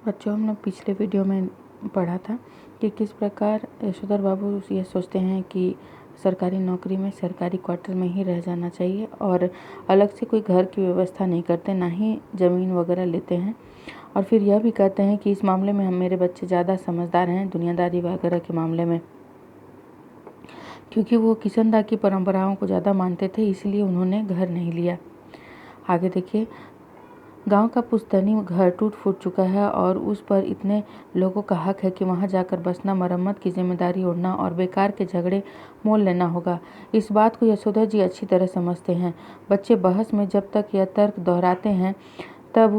बच्चों, हमने पिछले वीडियो में पढ़ा था कि किस प्रकार यशोधर बाबू ये सोचते हैं कि सरकारी नौकरी में सरकारी क्वार्टर में ही रह जाना चाहिए और अलग से कोई घर की व्यवस्था नहीं करते, ना ही ज़मीन वगैरह लेते हैं। और फिर यह भी कहते हैं कि इस मामले में मेरे बच्चे ज़्यादा समझदार हैं दुनियादारी वगैरह के मामले में, क्योंकि वो किशनदा की परंपराओं को ज़्यादा मानते थे, इसलिए उन्होंने घर नहीं लिया। आगे देखिए, गांव का पुश्तैनी घर टूट फूट चुका है और उस पर इतने लोगों का हक है कि वहां जाकर बसना, मरम्मत की जिम्मेदारी ओढ़ना और बेकार के झगड़े मोल लेना होगा। इस बात को यशोधर जी अच्छी तरह समझते हैं। बच्चे बहस में जब तक यह तर्क दोहराते हैं तब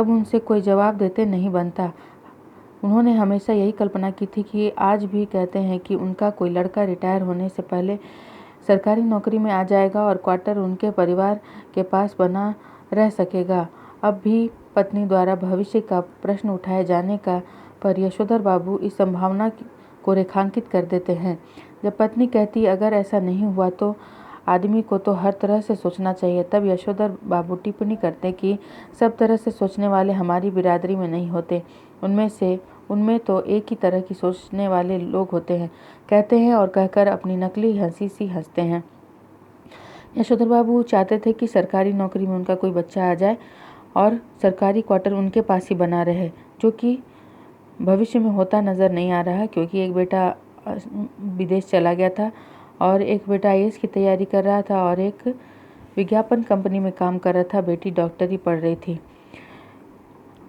उनसे कोई जवाब देते नहीं बनता। उन्होंने हमेशा यही कल्पना की थी कि आज भी कहते हैं कि उनका कोई लड़का रिटायर होने से पहले सरकारी नौकरी में आ जाएगा और क्वार्टर उनके परिवार के पास बना रह सकेगा। अब भी पत्नी द्वारा भविष्य का प्रश्न उठाए जाने का पर यशोधर बाबू इस संभावना को रेखांकित कर देते हैं। जब पत्नी कहती अगर ऐसा नहीं हुआ तो आदमी को तो हर तरह से सोचना चाहिए, तब यशोधर बाबू टिप्पणी करते कि सब तरह से सोचने वाले हमारी बिरादरी में नहीं होते, उनमें तो एक ही तरह की सोचने वाले लोग होते हैं, कहते हैं और कहकर अपनी नकली हंसी सी हंसते हैं। यशोधर बाबू चाहते थे कि सरकारी नौकरी में उनका कोई बच्चा आ जाए और सरकारी क्वार्टर उनके पास ही बना रहे, जो कि भविष्य में होता नज़र नहीं आ रहा, क्योंकि एक बेटा विदेश चला गया था और एक बेटा आईएएस की तैयारी कर रहा था और एक विज्ञापन कंपनी में काम कर रहा था, बेटी डॉक्टरी पढ़ रही थी।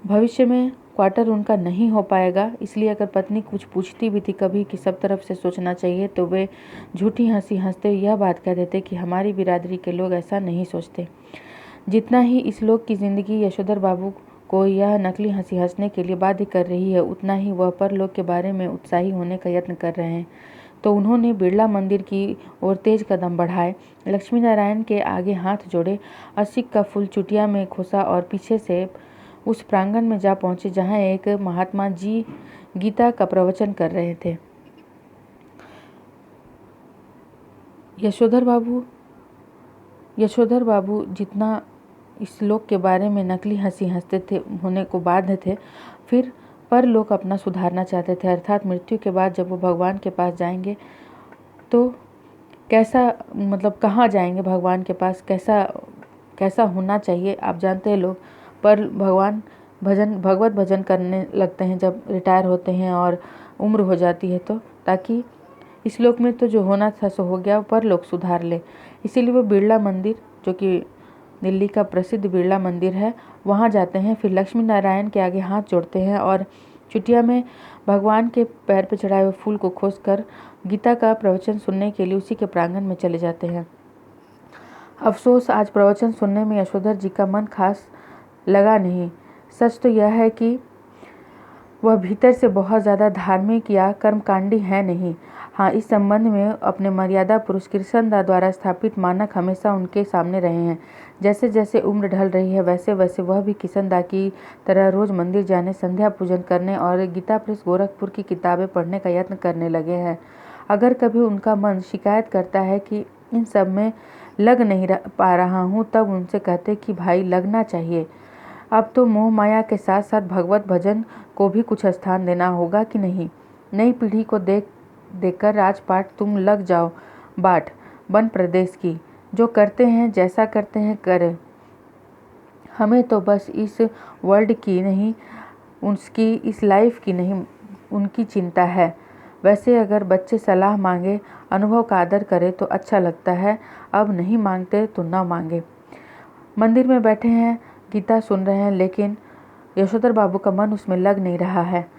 भविष्य में क्वार्टर उनका नहीं हो पाएगा, इसलिए अगर पत्नी कुछ पूछती भी थी कभी कि सब तरफ से सोचना चाहिए, तो वे झूठी हंसी हंसते यह बात कह देते कि हमारी बिरादरी के लोग ऐसा नहीं सोचते। जितना ही इस लोक की जिंदगी यशोधर बाबू को यह नकली हंसी हंसने के लिए बाध्य कर रही है, उतना ही वह परलोक के बारे में उत्साही होने का यत्न कर रहे हैं। तो उन्होंने बिरला मंदिर की ओर तेज कदम बढ़ाए, लक्ष्मी नारायण के आगे हाथ जोड़े, असिक का फूल चुटिया में खोसा और पीछे से उस प्रांगण में जा पहुंचे जहां एक महात्मा जी गीता का प्रवचन कर रहे थे। यशोधर बाबू जितना इस लोक के बारे में नकली हंसी हंसते थे होने को बाध्य थे, फिर पर लोग अपना सुधारना चाहते थे, अर्थात मृत्यु के बाद जब वो भगवान के पास जाएंगे तो कैसा, मतलब कहाँ जाएंगे, भगवान के पास कैसा होना चाहिए। आप जानते हैं लोग पर भगवत भजन करने लगते हैं जब रिटायर होते हैं और उम्र हो जाती है, तो ताकि इस लोक में तो जो होना था सो हो गया, पर लोग सुधार ले। इसीलिए वो बिरला मंदिर, जो कि दिल्ली का प्रसिद्ध बिरला मंदिर है, वहाँ जाते हैं। फिर लक्ष्मी नारायण के आगे हाथ जोड़ते हैं और चुटिया में भगवान के पैर पर चढ़ाए हुए फूल को खोस कर गीता का प्रवचन सुनने के लिए उसी के प्रांगण में चले जाते हैं। अफसोस, आज प्रवचन सुनने में यशोधर जी का मन खास लगा नहीं। सच तो यह है कि वह भीतर से बहुत ज़्यादा धार्मिक या कर्मकांडी है नहीं। हाँ, इस संबंध में अपने मर्यादा पुरुष किशनदा द्वारा स्थापित मानक हमेशा उनके सामने रहे हैं। जैसे जैसे उम्र ढल रही है वैसे वैसे वह भी किशनदा की तरह रोज मंदिर जाने, संध्या पूजन करने और गीता प्रेस गोरखपुर की किताबें पढ़ने का यत्न करने लगे हैं। अगर कभी उनका मन शिकायत करता है कि इन सब में लग नहीं पा रहा हूँ, तब उनसे कहते कि भाई लगना चाहिए। अब तो मोह माया के साथ साथ भगवत भजन को भी कुछ स्थान देना होगा कि नहीं। नई पीढ़ी को देखकर राजपाट तुम लग जाओ बाट बन प्रदेश की, जो करते हैं जैसा करते हैं करें, हमें तो बस इस वर्ल्ड की नहीं, उसकी इस लाइफ की नहीं, उनकी चिंता है। वैसे अगर बच्चे सलाह मांगे, अनुभव का आदर करें तो अच्छा लगता है, अब नहीं मांगते तो ना मांगे। मंदिर में बैठे हैं, गीता सुन रहे हैं, लेकिन यशोधर बाबू का मन उसमें लग नहीं रहा है।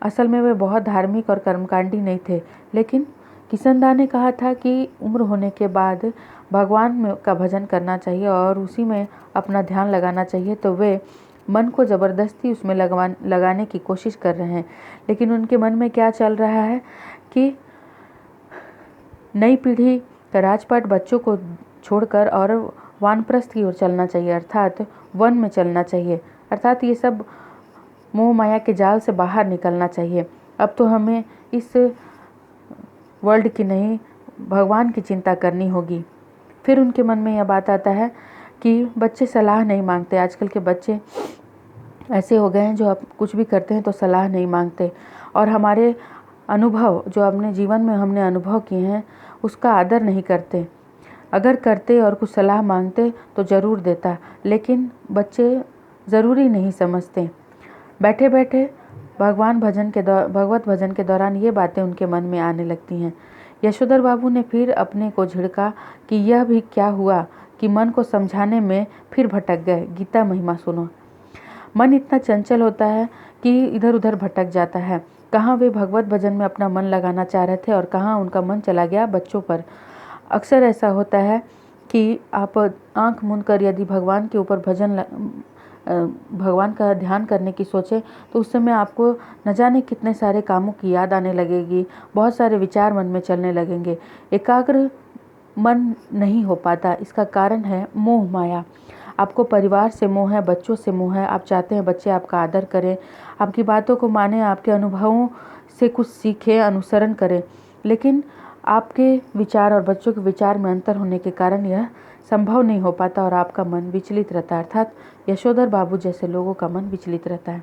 असल में वे बहुत धार्मिक और कर्मकांडी नहीं थे, लेकिन किशनदा ने कहा था कि उम्र होने के बाद भगवान का भजन करना चाहिए और उसी में अपना ध्यान लगाना चाहिए, तो वे मन को ज़बरदस्ती उसमें लगाने की कोशिश कर रहे हैं। लेकिन उनके मन में क्या चल रहा है कि नई पीढ़ी का राजपाट बच्चों को छोड़कर और वानप्रस्थ की ओर चलना चाहिए, अर्थात वन में चलना चाहिए, अर्थात ये सब मोह माया के जाल से बाहर निकलना चाहिए। अब तो हमें इस वर्ल्ड की नहीं, भगवान की चिंता करनी होगी। फिर उनके मन में यह बात आता है कि बच्चे सलाह नहीं मांगते। आजकल के बच्चे ऐसे हो गए हैं जो अब कुछ भी करते हैं तो सलाह नहीं मांगते, और हमारे अनुभव जो अपने जीवन में हमने अनुभव किए हैं उसका आदर नहीं करते। अगर करते और कुछ सलाह मांगते तो ज़रूर देता, लेकिन बच्चे ज़रूरी नहीं समझते। बैठे बैठे भगवत भजन के दौरान ये बातें उनके मन में आने लगती हैं। यशोधर बाबू ने फिर अपने को झिड़का कि यह भी क्या हुआ कि मन को समझाने में फिर भटक गए। गीता महिमा सुनो। मन इतना चंचल होता है कि इधर उधर भटक जाता है। कहाँ वे भगवत भजन में अपना मन लगाना चाह रहे थे और कहाँ उनका मन चला गया बच्चों पर। अक्सर ऐसा होता है कि आप आंख मूंद कर यदि भगवान के ऊपर भगवान का ध्यान करने की सोचें तो उस समय आपको न जाने कितने सारे कामों की याद आने लगेगी, बहुत सारे विचार मन में चलने लगेंगे, एकाग्र मन नहीं हो पाता। इसका कारण है मोह माया। आपको परिवार से मोह है, बच्चों से मोह है। आप चाहते हैं बच्चे आपका आदर करें, आपकी बातों को माने, आपके अनुभवों से कुछ सीखें, अनुसरण करें, लेकिन आपके विचार और बच्चों के विचार में अंतर होने के कारण यह संभव नहीं हो पाता और आपका मन विचलित रहता है। अर्थात यशोधर बाबू जैसे लोगों का मन विचलित रहता है।